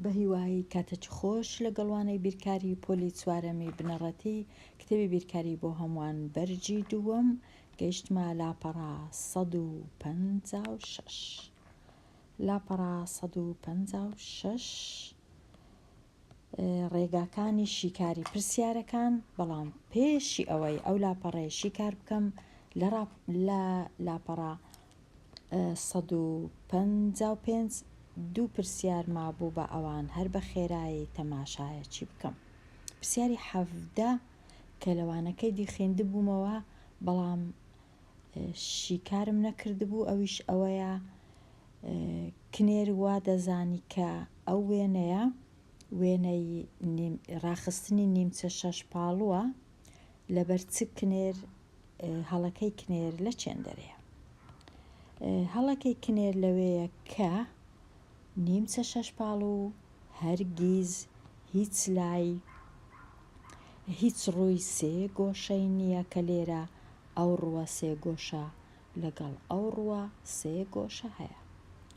بە هیوایی کاتەچ خۆش لەگەڵوانەی بیرکاری پۆلی چوارەمی بنەڕەتی کتێبی بیرکاری بۆ هەمووان بەرجی دووەم گەیشتمە لاپەڕا 156 لاپەڕا 156 ڕێگاکانی شیکاری پرسیارەکان. بەڵام پێشی ئەوەی ئەو لاپەڕەیە شیکار بکەم لە لاپەڕا 155 دوو پرسیار مابوو بە ئەوان هەر بە خێرایی تەماشایەکی بکەم. پرسیاری 17 کە لەوانەکەی دیخێند بوومەوە بەڵام شیکارم نەکردبوو، ئەویش ئەوەیە کنێر وا دەزانی کە ئەو وێنەیە وێنەی ڕاخستنی نیمچە شەش پاڵووە لەبەر چ کنێر هەڵەکەی کنێر لە چێندەرەیە. هەڵەکەی کنێر لەوەیە کە نیمچە شەش پاڵوو هەرگیز هیچ لای هیچ ڕووی سێ گۆشەی نییە کە لێرە ئەو ڕووە سێ گۆشە لەگەڵ ئەو ڕووە سێ گۆشە هەیە،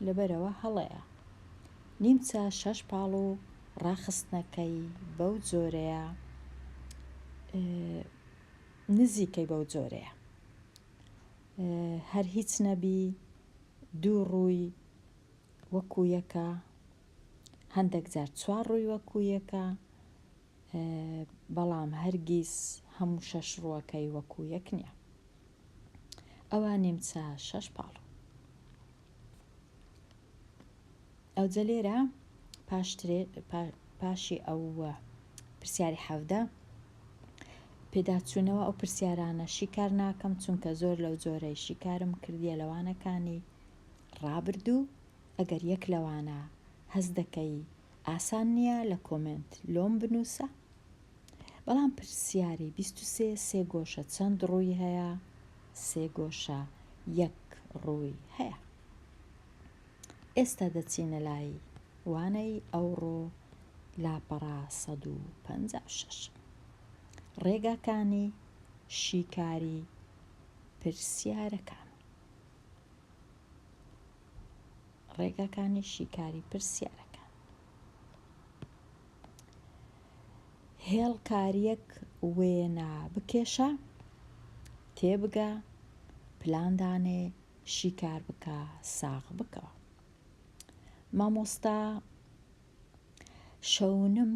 لەبەرەوە هەڵەیە. نیمچە شەش پاڵوو ڕاخستنەکەی بەو جۆرەیە، نزیکەی بەو جۆرەیە، هەر هیچ نەبی دوو ڕووی وەکو یەکە، هەندێک جار چوار ڕووی وەکو یەکە، بەڵام هەرگیز هەموو شەش ڕووەکەی وەکو یەک نییە. ئەوە نیمچە شەش پاڵوو. ئەو جە لێرە پاشی ئەو پرسیاری 17 پێداچوونەوە ئەو پرسیارانە شیکار ناکەم، چونکە زۆر لەو جۆرەی شیکارم کردیە لەوانەکانی ڕابردوو. ئەگەر یەک لەوانە هەز دەکەی ئاسان نییە لە کۆمنت لۆم بنووسە. بەڵام پرسیاری 23 سێ گۆشە چەند ڕووی هەیە؟ سێ گۆشە یەک ڕووی هەیە. ئێستا دەچینە لای وانەی ئەوڕۆ لاپەڕا 156 ڕێگاکانی شیکاری پرسیارەکان. ڕێگاکانی شیکاری پرسیارەکان. هێڵکاریەک وێنە بکێشە، تێبگە، پلاندانێ، شیکار بکە، ساغ بکەوە. مامۆستا شەونم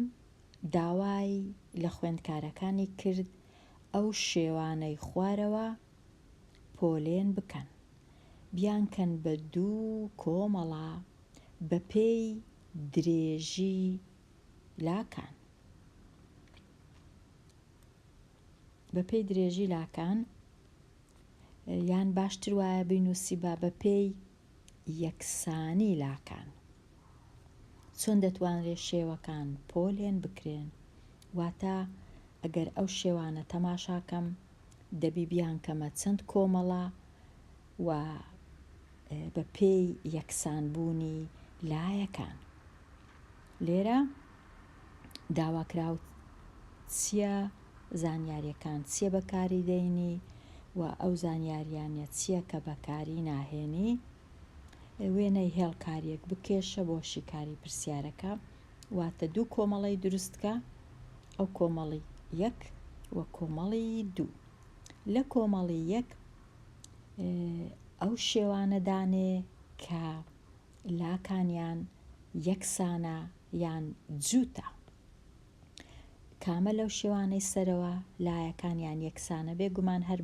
داوای لە خوێندکارەکانی کرد ئەو شێوانەی خوارەوە پۆلێن بکەن، بیانکەن بە دوو کۆمەڵە بە پێی درێژی لاکان. بە پێی درێژی لاکان یان باشتر وایە بینووسی بە پێی یەکسانی لاکان. چۆن دەتوانرێت شێوەکان پۆلێن بکرێن؟ واتە ئەگەر ئەو شێوانە تەماشاکەم دەبی بیانکەمە چەند کۆمەڵە و بە پێی یەکسانبوونی لایەکان. لێرە داواکراوت چییە؟ زانیاریەکان چییە بەکاری دەینی و ئەو زانیاریانە چییە کە بەکاری ناهێنی؟ وێنەی هێڵکاریەک بکێشە بۆ شیکاری پرسیارەکە، واتە دوو کۆمەڵی دروستکە، ئەو کۆمەڵی یەک و کۆمەڵی دوو. لە کۆمەڵی یەک ئەو شێوانە دانێ کە لاکانیان یەکسانە یان جووتە. کامە لەو شێوانەی سەرەوە لایەکانیان یەکسانە، بێگومان هەر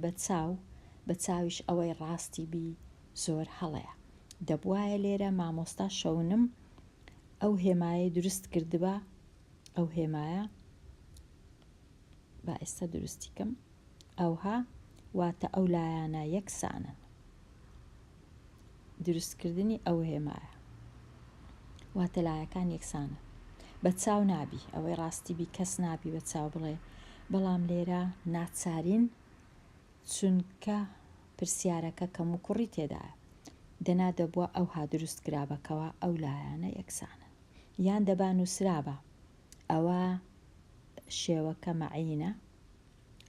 بە چاویش ئەوەی ڕاستی بی زۆر هەڵەیە. دەبوایە لێرە مامۆستا شەونم ئەو هێمایە دروست کردبە، ئەو هێمایە با ئێستا دروستیکەم، ئەوها واتە ئەو لایەنە یەکسانن. دروستکردنی ئەو هێمایە واتە لایەکان یەکسانە. بە چاو نابی، ئەوەی ڕاستی بی کەس نابی بە چاو بڵێ، بەڵام لێرە ناچارین چونکە پرسیارەکە کەم و کوڕی تێدایە. دەنا دەبووە ئەوها دروست کرابەکەوە ئەو لایەنە یەکسانن، یان دەبا نووسرابە ئەوە شێوەکە مەعینە،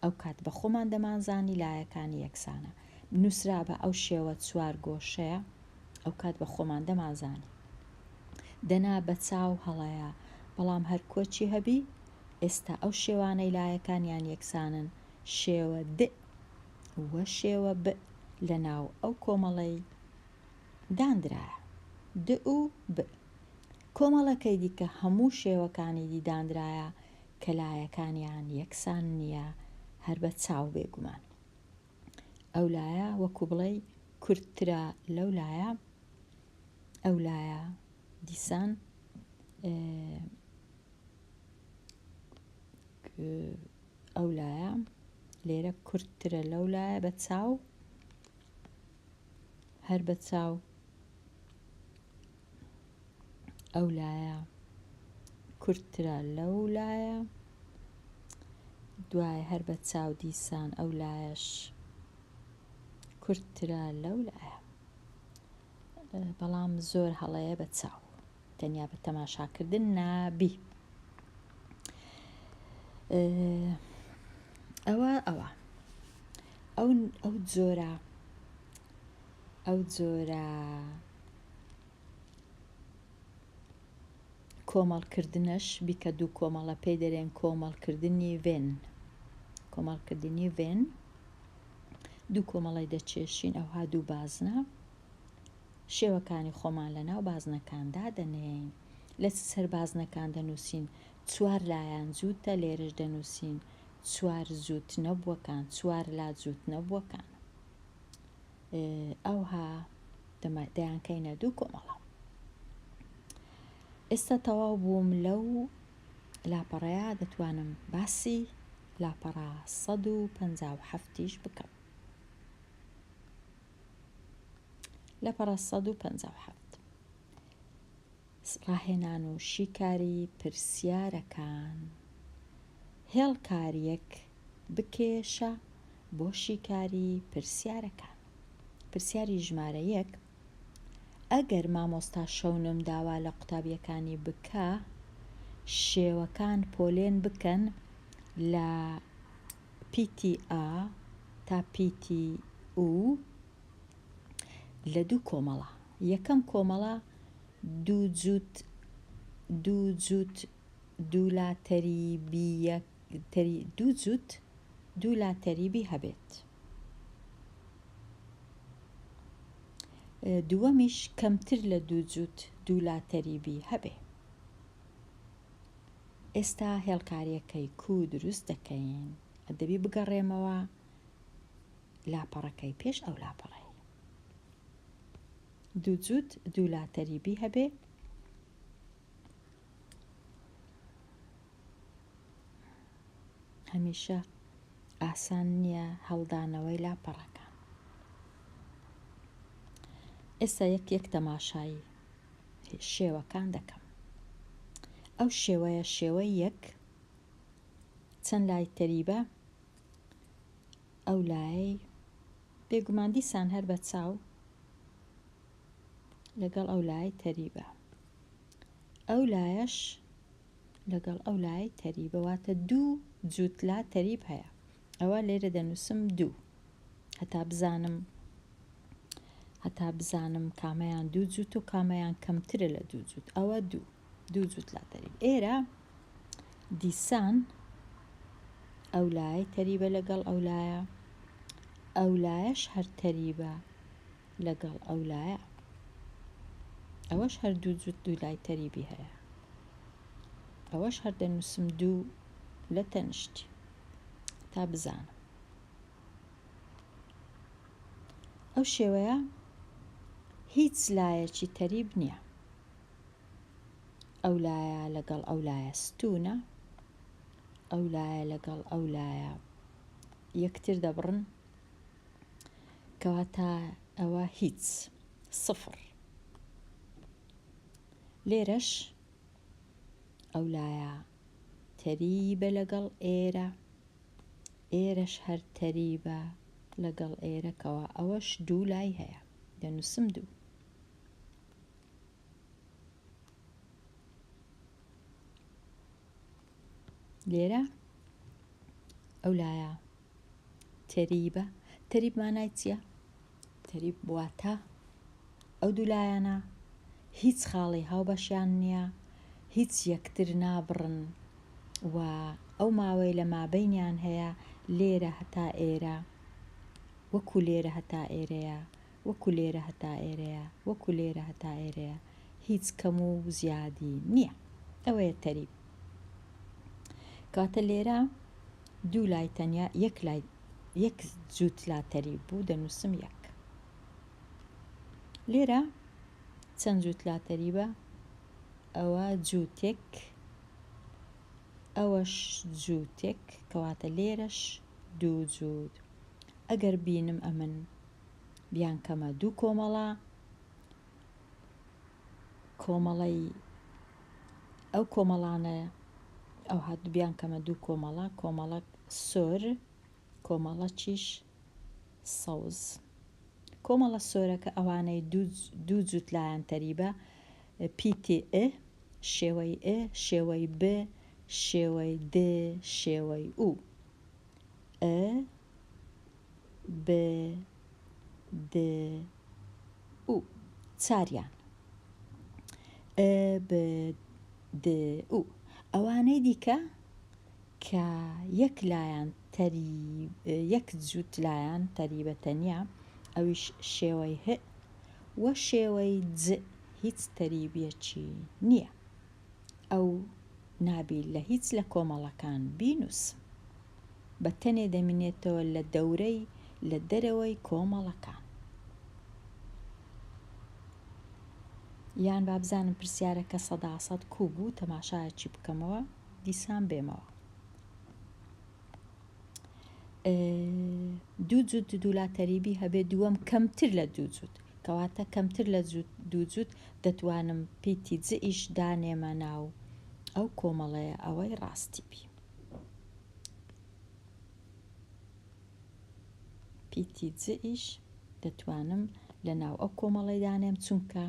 ئەو کات بە خۆمان دەمانزانی لایەکانی یەکسانە. نووسرابە ئەو شێوە چوار گۆشەیە، ئەو کات بە خۆمان دەمانزانی. دەنا بە چاو هەڵەیە، بەڵام هەر کۆچی هەبی ئێستا ئەو شێوانەی لایەکانیان یەکسانن، شێوە د وە شێوە ب لە ناو ئەو کۆمەڵەی دانرایە، د و ب. کۆمەڵەکەی دیکە هەموو شێوەکانی دیدانرایە کە لایەکانیان یەکسان نییە، هەر بە چاو بێگومان. ئەو لایە وەکو بڵێ کورتترە لەو لایە، ئەو لایە دیسان ئەو لایە لێرە کورتترە لەو لایە بە چاو، هەر بە چاو. ئەو لایە کورتترە لەو لایە، دوای هەر بە چاو دیسان ئەو لایەش کورتترە لەو لایە، بەڵام زۆر هەڵەیە بە چاو، تەنیا بە تەماشاکردن نابی. ئەوە ئەو جۆرە کۆمەڵکردنەش بیکە دوو کۆمەڵە پێی دەرێن کۆمەڵکردنی ڤێن. کۆمەڵکردنی ڤێن دوو کۆمەڵی دەچێشین، ئەوها دوو بازنە، شێوەکانی خۆمان لەناو بازنەکاندا دەنێین، لە سەر بازنەکان دەنووسین چوار لایەن جووتە، لێرەش دەنووسین چوار جووت نەبووەکان، چوار لا جووت نەبووەکان. ئەوها دەیانکەینە دوو کۆمەڵە. ئێستا تەواو بووم لەو لاپەڕەیە، دەتوانم باسی لاپەڕە 157ش بکەم. لاپەڕە 157 ڕاهێنان و شیکاری پرسیارەکان. هێڵکاریەک بکێشە بۆ شیکاری پرسیارەکان. پرسیاری ژمارە 1: ئەگەر مامۆستا شەونم داوا لە قوتابیەکانی بکە، شێوەکان پۆلێن بکەن لە PTA تا PTU لە دوو کۆمەڵە. یەکەم کۆمەڵە دوو جووت دوو لا تەریبی هەبێت. دووەمیش کەمتر لە دوو جووت دوو لا تەریبی هەبێ. ئێستا هێڵکاریەکەی کو دروست دەکەین، دەبی بگەڕێمەوە لاپەڕەکەی پێش ئەو لاپەڕەی. دوو جووت دوو لا تەریبی هەبێ، هەمیشە ئاسان نییە هەڵدانەوەی لاپەڕەکان. ئێستا یەک تەماشای شێوەکان دەکەم. ئەو شێوەیە شێوەی 1 چەند لای تەریبە، ئەو لایەی بێگومان دیسان هەر بە چاو لەگەڵ ئەو لای تەریبە، ئەو لایەش لەگەڵ ئەو لای تەریبە، واتە دوو جووت لا تەریب هەیە. ئەوە لێرە دەنووسم دوو، هەتا بزانم کامەیان دوو جووت و کامەیان کەمترە لە دوو جووت. ئەوە دوو جووت لا تەریب. ئێرە دیسان ئەو لای تەریبە لەگەڵ ئەو لایە، ئەو لایەش هەر تەریبە لەگەڵ ئەو لایە، ئەوەش هەر دوو جووت دوو لای تەریبی هەیە، ئەوەش هەر دەنووسم دوو لە تەنیشتی تا بزانم. ئەو شێوەیە هیچ لایەکی تەریب نییە. ئەو لایە لەگەڵ ئەو لایە ستوونە، ئەو لایە لەگەڵ ئەو لایە یەکتر دەبڕن، کەواتە ئەوە هیچ، سفر. لێرەش ئەو لایە تەریبە لەگەڵ ئێرە، ئێرەش هەر تەریبە لەگەڵ ئێرەکەوە، ئەوەش دوو لای هەیە، دەنووسم دوو. لێرە ئەو لایە تەریبە. تەریب مانای چییە؟ تەریب واتە ئەو دوو لایەنە هیچ خاڵی هاوبەشیان نییە، هیچ یەکتر نابڕن و ئەو ماوەی لە مابەینیان هەیە لێرە هەتا ئێرە، وەکو لێرە هەتا ئێرەیە، وەکو لێرە هەتا ئێرەیە، وەکو لێرە هەتا ئێرەیە، هیچ کەم و زیادی نییە. ئەوەیە تەریب. کاتە لێرە دوو لای تەنیا یەک جووت لا تەریب بوو، دەنووسم یەک. لێرە چەند جووت لا تەریبە؟ ئەوە جووتێک، ئەوەش جووتێک، کەواتە لێرەش دوو جووت. ئەگەر بینم ئەمن بیان کەمە دوو کۆمەڵە، کۆمەڵەی ئەو کۆمەڵانە ئەو هات بیان کەمە دوو کۆمەڵە، کۆمەڵە سۆر، کۆمەڵە چیش سەوز. کۆمەڵە سۆرەکە ئەوانەی دوو جووت لایەن تەریبە، پیتی ئ، شێوەی ئ، شێوەی ب، شێوەی د، شێوەی ئو. ئ، ب، د، ئو. چاریان. ئ، ب، د، ئو. ئەوانەی دیکە کە یەک جووت لایەن تەریبە تەنیا، ئەویش شێوەی ه و شێوەی ج، هیچ تەریبیەکی نییە. ئەو نابی لە هیچ لە کۆمەڵەکان بینووسم، بە تەنێ دەمێنێتەوە لە دەورەی لە دەرەوەی کۆمەڵەکان. یان با بزانم پرسیارەکە 100% کوو بوو، تەماشایەکی بکەمەوە دیسان بێمەوە. دوو جووت دوولا تەریبی هەبێ، دووەم کەمتر لە دوو جووت، کەواتە کەمتر لە دوو جووت دەتوانم پیتی ج ئیش دانێمە ناو ئەو کۆمەڵەیە، ئەوەی ڕاستی بی. پیتی ج ئیش دەتوانم لە ناو ئەو کۆمەڵەی دانێم، چونکە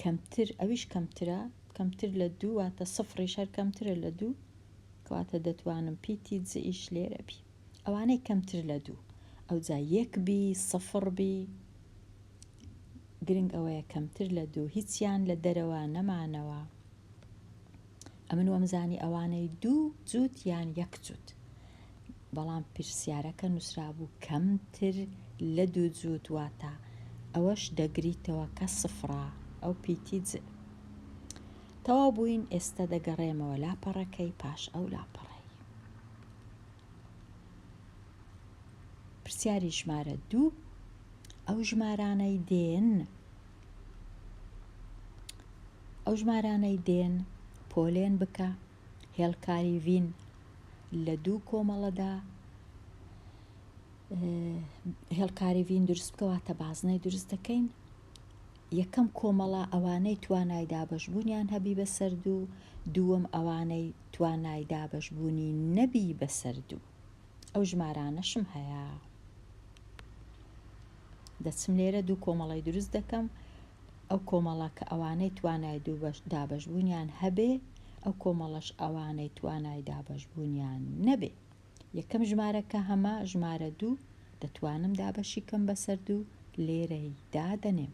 کەمتر، ئەویش کەمترە، کەمتر لە دوو، واتە سفریش هەر کەمترە لە دوو، کەواتە دەتوانم پیتی ج ئیش لێرە بی. ئەوانەی کەمتر لە دوو، ئەوجا یەک بی، سفر بی، گرنگ ئەوەیە کەمتر لە دوو، هیچیان لە دەرەوە نەمانەوە. ئەمن وەمزانی ئەوانەی دوو جووت یان یەک جووت، بەڵام پرسیارەکە نووسرابوو کەمتر لە دوو جووت، واتە ئەوەش دەگریتەوە کە سفرە، ئەو پیتی ج. تەواو بووین، ئێستا دەگەڕێمەوە لاپەڕەکەی پاش ئەو لاپەڕەی. پرسیاری ژمارە 2، ئەو ژمارانەی دێن پۆلێن بکە، هێڵکاری ڤین لە دوو کۆمەڵەدا، هێڵکاری ڤین دروست بکەواتە بازنەی دروست دەکەین. یەکەم کۆمەڵە ئەوانەی توانای دابەشبوونیان هەبی بەسەر دوو، دووەم ئەوانەی توانای دابەشبوونی نەبی بەسەر دوو. ئەو ژمارانەشم هەیە. دەچم لێرە دوو کۆمەڵی دروست دەکەم، ئەو کۆمەڵە کە ئەوانەی توانای دابەشبوونیان هەبێ، ئەو کۆمەڵەش ئەوانەی توانای دابەشبوونیان نەبێ. یەکەم ژمارەکە هەمە ژمارە 2 دەتوانم دابەشی کەم بەسەر دوو، لێرەی دادەنێم.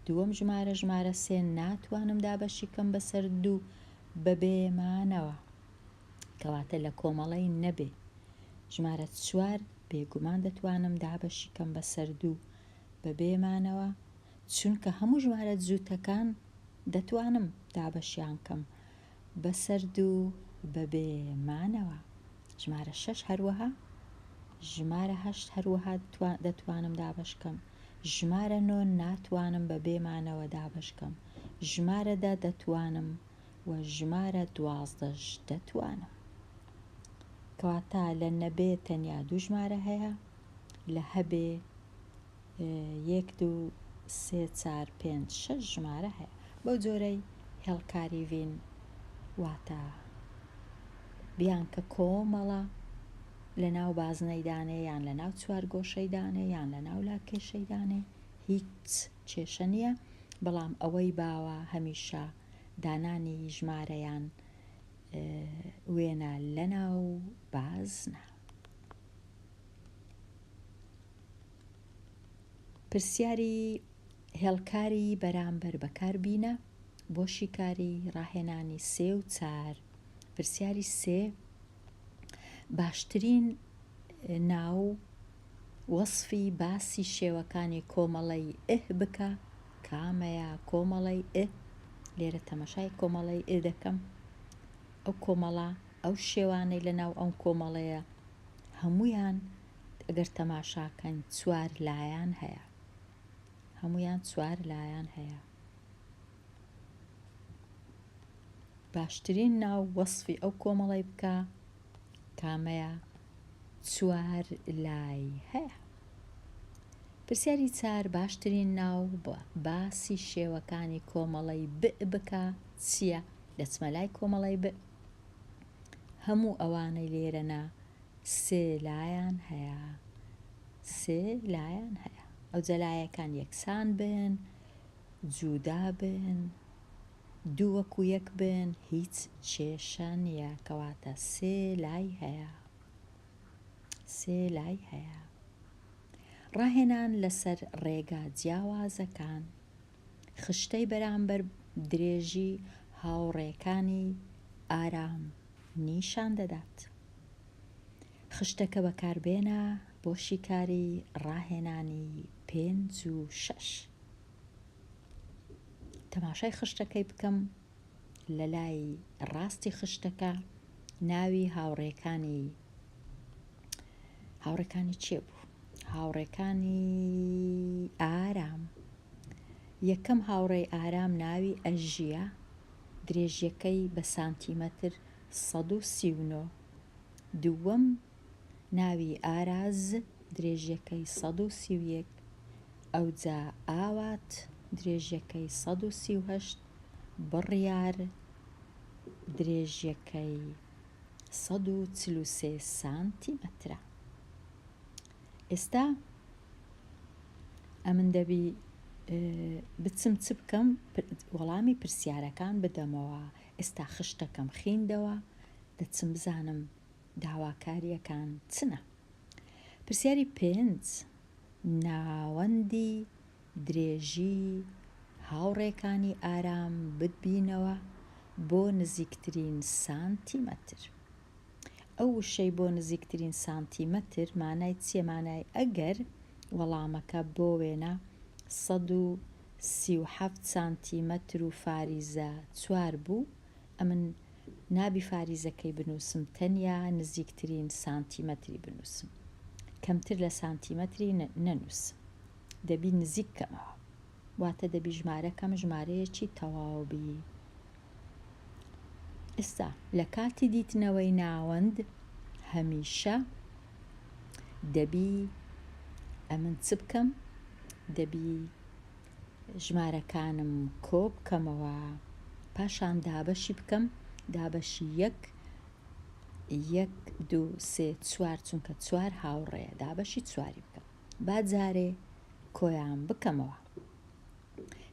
دووەم ژمارە 3 ناتوانم دابەشی کەم بەسەر دوو بەبێمانەوە، کەواتە لە کۆمەڵەی نەبێ. ژمارە 4 بێگومان دەتوانم دابەشی کەم بەسەر دوو بەبێمانەوە، چونکە هەموو ژمارە جووتەکان دەتوانم دابەشیان کەم بەسەر دوو بەبێمانەوە. ژمارە 6 هەروەها، ژمارە 8 هەروەها دەتوانم دابەشکەم، ژمارە 9 ناتوانم بەبێمانەوە دابەشکەم، ژمارە 10 دەتوانم و ژمارە 12 دەتوانم. کەواتە لە نەبێ تەنیا دوو ژمارە هەیە، لە هەبێ 1 2 3 4 5 6 ژمارە هەیە. بەو جۆرەی هێڵکاری ڤین واتە بیان کە کۆمەڵە لە ناو بازنەی دانێ، یان لە ناو چوارگۆشەی دانێ، یان لە ناو لاکێشەی دانێ، هیچ کێشە نییە، بەڵام ئەوەی باوە هەمیشە دانانی ژمارەیان وێنە لە ناو بازنە. پرسیاری هێڵکاری بەرامبەر بەکاربینە. بۆ شیکاری ڕاهێنانی 3 و 4 پرسیاری 3 باشترین ناو وەسفی باسی شێوەکانی کۆمەڵەی بکە کامەیە کۆمەڵەی لێرە تەماشای کۆمەڵەی دەکەم ئەو کۆمەڵە ئەو شێوانەی لە ناو ئەو کۆمەڵەیە هەمویان ئەگەر تەماشاکەن 4 لایەن هەیە هەمویان 4 لایەن هەیە باشترین ناو وەسفی ئەو کۆمەڵەی بکە کامەیە 4 لای هەیە پرسیاری 4 باشترین ناو باسی شێوەکانی کۆمەڵەی بکە چییە دەچمە لای کۆمەڵەی هەموو ئەوانەی لێرەنا 3 لایەن هەیە 3 لایەن هەیە ئەو جەلایەکان یەکسان بن جودا بن دوو وەکو یەک بن هیچ کێشە نییە کەواتە 3 لای هەیە 3 لای هەیە ڕاهێنان لەسەر ڕێگا جیاوازەکان خشتەی بەرامبەر درێژی هاوڕێکانی ئارام نیشان دەدات خشتەکە بەکاربێنە بۆ شیکاری ڕاهێنانی 5 و 6 تەماشای خشتەکەی بکەم لە لای ڕاستی خشتەکە ناوی هاوڕێکانی چێ بوو هاوڕێکانی ئارام یەکەم هاوڕێی ئارام ناوی ئەژیە درێژیەکەی بە سانتیمەتر 139 دووەم ناوی ئاراز درێژیەکەی 131 ئەوجا ئاوات درێژیەکەی 138 بڕیار درێژیەکەی 143 سانتیمەترە ئێستا ئەمن دەبی بچم چ بکەم وەڵامی پرسیارەکان بدەمەوە ئێستا خشتەکەم خیندەوە دەچم بزانم داواکاریەکان چنە پرسیاری 5 ناوەندی درێژی هاوڕێکانی ئارام ببینەوە بۆ نزیکترین سانتیمەتر ئەو وشەی بۆ نزیکترین سانتیمەتر مانای چیە مانای ئەگەر وەڵامەکە بۆ وێنە 137 سانتیمەتر و فاریزە 4 بوو ئەمن نابی فاریزەکەی بنووسم تەنیا نزیکترین سانتیمەتری بنووسم کەمتر لە سانتیمەتری نەنووسم دەبی نزیک کەمەوە واتە دەبی ژمارەکەم ژمارەیەکی تەواوبی ئێستا لە کاتی دیتنەوەی ناوەند هەمیشە دەبی ئەمن چ بکەم دەبی ژمارەکانم کۆ بکەمەوە پاشان دابەشی بکەم دابەشی 1 2 3 4 چونکە 4 هاوڕێە دابەشی 4 بکەم با جارێ کۆیان بکەمەوە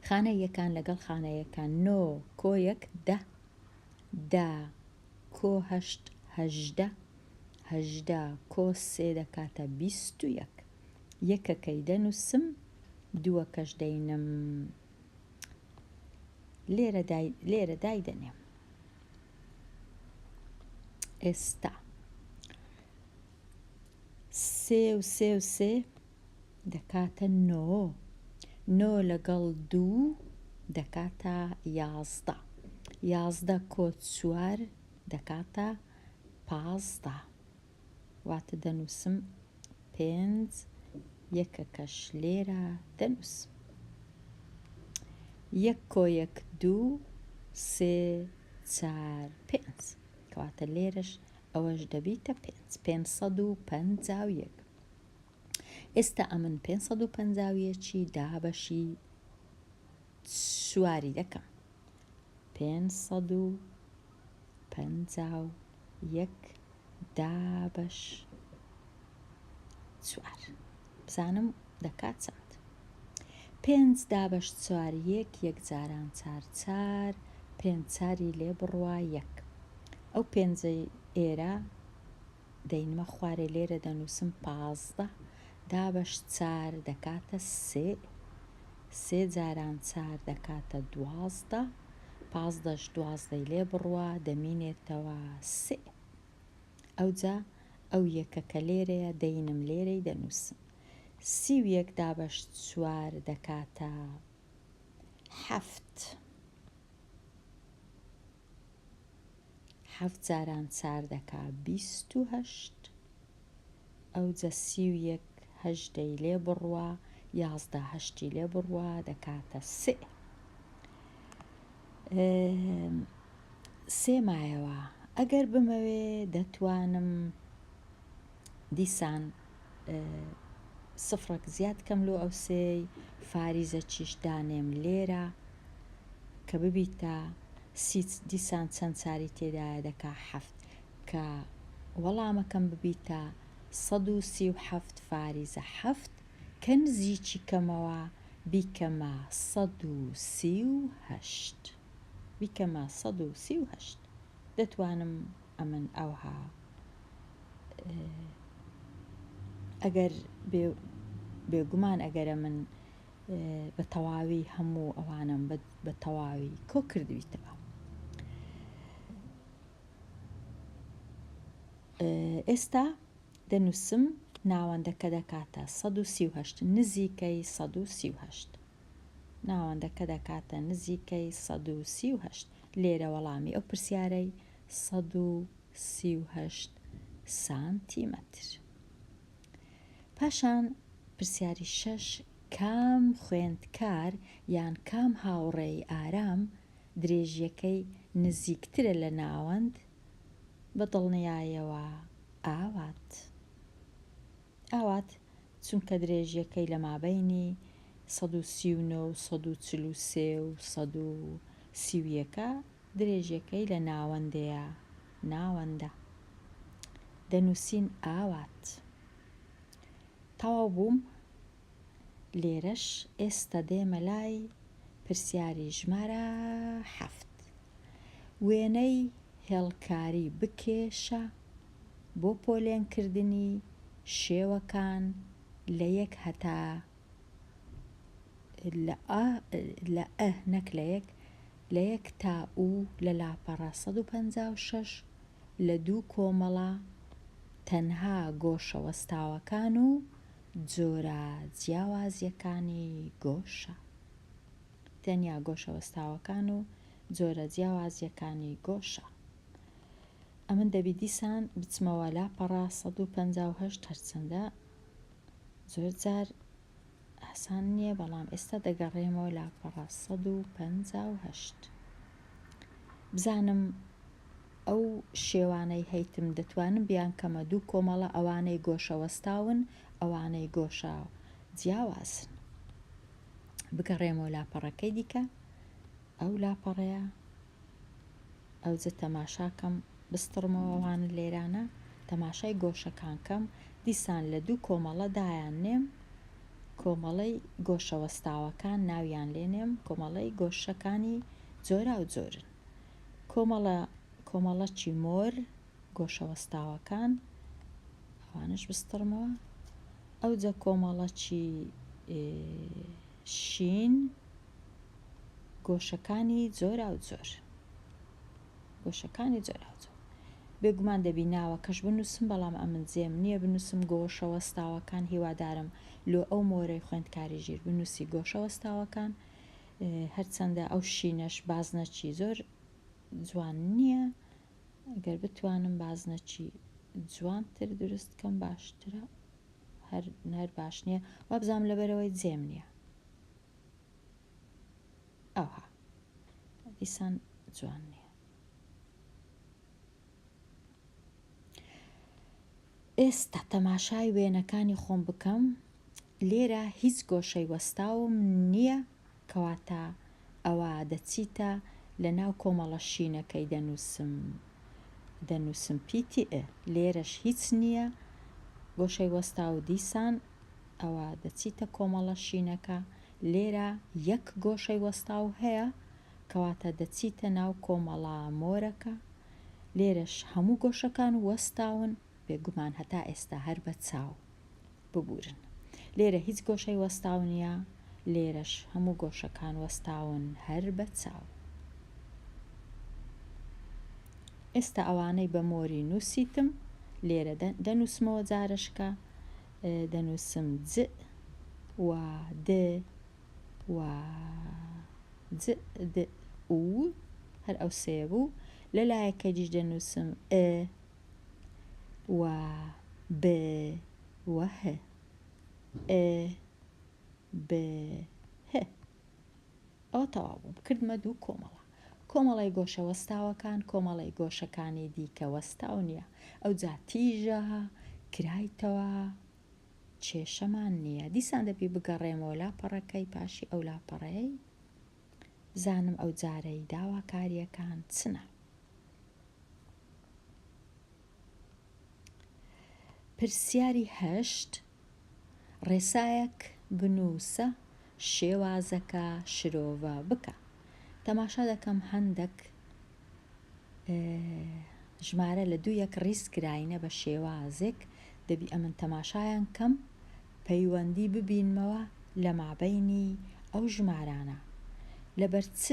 خانە یەکان لەگەڵ خانەیەکان 9 کۆ 1 10 10 کۆ 8 18 18 کۆ 3 دەکاتە 21 یەکەکەی دەنووسم دووەکەش دەینم لێرە دایدەنێم ئێستا 3 و 3 و 3 دەکاتە 9 9 لەگەڵ 2 دەکاتە 11 11 کۆ 4 دەکاتە 15 واتە دەنووسم 5 یەکەکەش لێرە دەنووسم 1 کۆ 1 2 3 4 5 کەواتە لێرەش ئەوەش دەبیتە 551 ئێستا ئەمن 551 دابەشی سواری دەکەم 551 دابەش 4 بزانم دەکات چەند 5 دابەش 4 1 جاران 4 5 4 لێ بڕوا 1 ئەو 5 ئێرە دەینمە خوارێ لێرە دەنووسم 15 دابەش 4 دەکاتە 3 3 جاران 4 دەکاتە 12 15 12 لێ بڕوە دەمینێتەوە 3. ئەوجا ئەو یەکە کە لێرەیە دەینم لێرەی دەنووسم. 31 دابەش 4 دەکاتە 7. 7 جاران 4 دەکا 28. ئەوجا 31 هەژدەی لێ بڕوە 11 هەشتی لێ بڕوە دەکاتە 3. 3 مایەوە. ئەگەر بمەوێ دەتوانم دیسان سفرێک زیاد کەم لۆ ئەو سێی فاریزە چیش دانێم لێرە کە ببیتە دیسان چەند چاری تێدایە دەکا 7 کە وەڵامەکەم ببیتە 137 فاریزە 7 کە نزیکی کەمەوە بیکەمە 138. بیکەمە 138. دەتوانم ئەمن ئەوها ئەگەر بێگومان ئەگەرە من بە تەواوی هەموو ئەوانم بە تەواوی کۆ کردویتەوە. ئێستا دەنووسم ناوەندەکە دەکاتە 138 نزیکەی 138. ناوەندەکە دەکاتە نزیکەی 138. لێرە وەڵامی ئەو پرسیارەی 138 سانتیمەتر. پاشان پرسیاری 6 کام خوێندکار یان کام هاوڕێی ئارام درێژیەکەی نزیکترە لە ناوەند بە دڵنیاییەوە ئاوات. ئاوات چونکە درێژیەکەی لە مابەینی 139 و 143 و 131 درێژیەکەی لە ناوەندەیە. ناوەندە دەنووسین ئاوات. تەواو بووم. لێرەش ئێستا دێمە لای پرسیاری ژمارە 7. وێنەی هێڵکاری بکێشە بۆ پۆلێنکردنی شێوەکان لە 1 هەتا لە نەک لە 1 تا و لە لاپەڕە 156 لە 2 کۆمەڵە تەنها گۆشەوەستاوەکان و جۆرە جیاوازیەکانی گۆشە. تەنیا گۆشەوەستاوەکان و جۆرە جیاوازیەکانی گۆشە. ئەمن دەبی دیسان بچمەوە لاپەڕە 158 هەرچەندە زۆر جار ئاسان نییە بەڵام ئێستا دەگەڕێمەوە لاپەڕە 158. بزانم ئەو شێوانەی هەیتم دەتوانم بیان کەمە 2 کۆمەڵە ئەوانەی گۆشەوەستاون ئەوانەی گۆشە جیاوازن. بگەڕێمەوە لاپەڕەکەی دیکە ئەو لاپەڕەیە ئەوجە تەماشاکەم بستڕمەوە ئەوانە لێرانە تەماشای گۆشەکانکەم دیسان لە 2 کۆمەڵە دایان نێم کۆمەڵەی گۆشەوەستاوەکان ناویان لێنێم کۆمەڵەی گۆشەکانی جۆرا و جۆرن. کۆمەڵەکی مۆر گۆشەوەستاوەکان ئەوانش بستڕمەوە. ئەوجە کۆمەڵەکی شین گۆشەکانی جۆرا و جۆر. گۆشەکانی جۆرا و جۆر. بێگومان دەبی ناوەکەش بنووسم بەڵام ئەمن جێم نییە بنووسم گۆشەوەستاوەکان هیوادارم لۆ ئەو مۆرەی خوێندکاری ژیر بنووسی گۆشەوەستاوەکان هەرچەندە ئەو شینەش بازنەکی زۆر جوان نییە. ئەگەر بتوانم بازنەکی جوانتر دروست کەم باشترە. هەر باش نییە وابزانام لەبەرەوەی جێم نییە. ئەوها دیسان جوان نییە. ئێستا تەماشای وێنەکانی خۆم بکەم. لێرە هیچ گۆشەی وەستاوم نییە کەواتە ئەوە دەچیتە لە ناو کۆمەڵە شینەکەی دەنووسم PTE. لێرەش هیچ نییە گۆشەی وەستا و دیسان ئەوە دەچیتە کۆمەڵە شینەکە. لێرە 1 گۆشەی وەستاو هەیە کەواتە دەچیتە ناو کۆمەڵە مۆرەکە. لێرەش هەموو گۆشەکان وەستاون بێگومان هەتا ئێستا هەر بە چاو ببورن. لێرە هیچ گۆشەی وەستاو نییە. لێرەش هەموو گۆشەکان وەستاون هەر بە چاو. ئێستا ئەوانەی بە مۆری نووسیتم لێرە دەنووسمەوە جارشکە دەنووسم ج و د و ج د و هەر ئەو سێ بوو لەلایەکە دیش دەنووسم و ب و ه ب ه ئەوە تەواو بوو کردمە دوو کۆمەڵی گۆشە وەستاوەکان کۆمەڵی گۆشەکانی دیکە وەستاو نییە ئەو جا تیژە کرایتەوە کێشەمان نییە دیسان دەبی بگەڕێمەوە لاپەڕەکەی پاشی ئەو لاپەڕەیەی زانم ئەو جارەی داواکاریەکان چنە پرسیاری 8 ڕێسایەک بنووسە شێوازەکە شرۆڤە بکە تەماشا دەکەم هەندێک ژمارە لە 2 ڕیزکراینە بە شێوازێک دەبی ئەمن تەماشایان کەم پەیوەندی ببینمەوە لە مابەینی ئەو ژمارانە لەبەر چ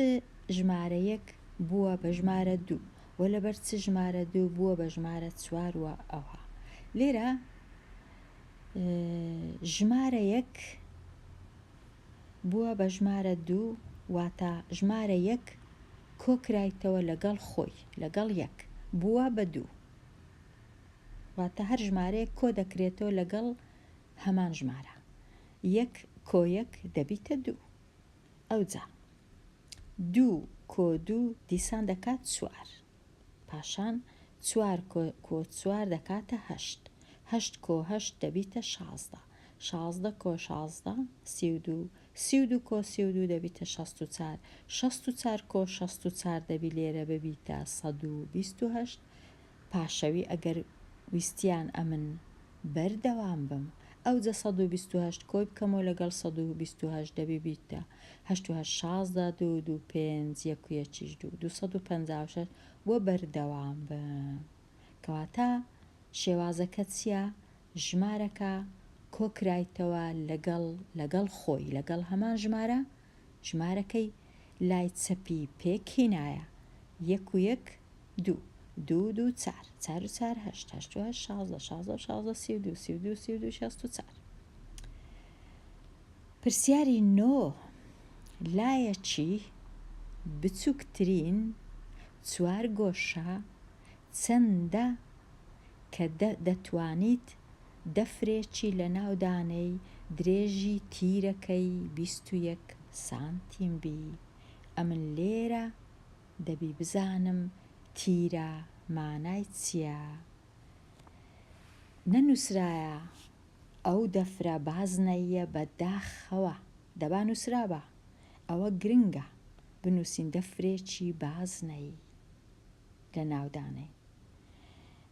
ژمارەیەک بووە بە ژمارە 2 و لەبەر چ ژمارە 2 بووە بە ژمارە 4 وە ئەوها لێرە ژمارە 1 بووە بە ژمارە 2 واتە ژمارە 1 کۆکرایتەوە لەگەڵ خۆی لەگەڵ 1 بووە بە 2 واتە هەر ژمارەیەک کۆ دەکرێتەوە لەگەڵ هەمان ژمارە 1 کۆ 1 دەبیتە 2 ئەوجا 2 کۆ 2 دیسان دەکات 4 پاشان 4 کۆ 4 دەکاتە 8 8 کۆ 8 دەبیتە 16 16 کۆ 16 32 32 کۆ 32 دەبیتە 64 64 کۆ 64 دەبی لێرە ببیتە 128 پاشەوی ئەگەر ویستیان ئەمن بەردەوام بم ئەوجە 128 کۆی بکەمەوە لەگەڵ 128 دەبی بیتە 88 16 2 2 5 1 2 256 وە بەردەوام بم کەواتە شێوازەکە چییە ژمارەکە کۆکرایتەوە لەگەڵ خۆی لەگەڵ هەمان ژمارەکەی لای چەپی پێکهێنایە 1 و 1 2 2 2 4 4 و 4 8 8 و 8 16 16 و 16 32 32 32 64 پرسیاری 9 لایەکی بچووکترین 4 گۆشە چەندە کە دەتوانیت دەفرێکی لە ناودانەی درێژی تیرەکەی 21 سانتیم بی ئەمن لێرە دەبی بزانم تیرە مانای چییە نەنووسرایە ئەو دەفرە بازنەیە بەداخەوە دەبا نووسرا بە ئەوە گرنگە بنووسین دەفرێکی بازنەی لە ناودانەی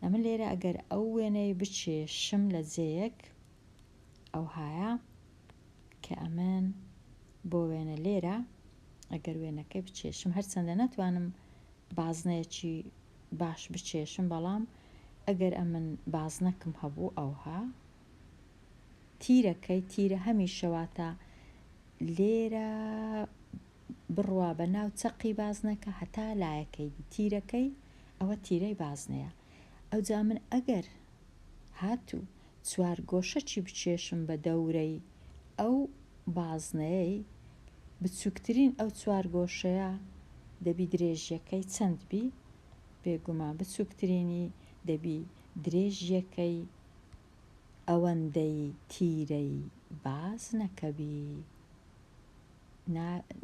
ئەمن لێرە ئەگەر ئەو وێنەی بچێشم لە جێیەک ئەو هایە کە ئەمن بۆ وێنە لێرە ئەگەر وێنەکەی بچێشم هەرچەندە ناتوانم بازنەیەکی باش بچێشم بەڵام ئەگەر ئەمن بازنەکەم هەبوو ئەوها تیرەکەی تیرە هەمیشەواتە لێرە بڕوا بە ناو چەقی بازنەکە هەتا لایەکەی تیرەکەی ئەوە تیرەی بازنەیە ئەوجا من ئەگەر هاتوو 4 گۆشەکی بچێشم بە دەورەی ئەو بازنەیەی بچووکترین ئەو 4 گۆشەیە دەبی درێژیەکەی چەند بی بێگومان بچووکترینی دەبی درێژیەکەی ئەوەندەی تیرەی بازنەکە بی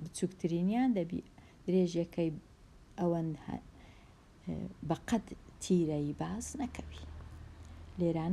بچووکترینیان دەبی درێژیەکەی ئەوەند بەقەد تیرەی بازنەکە بی لێران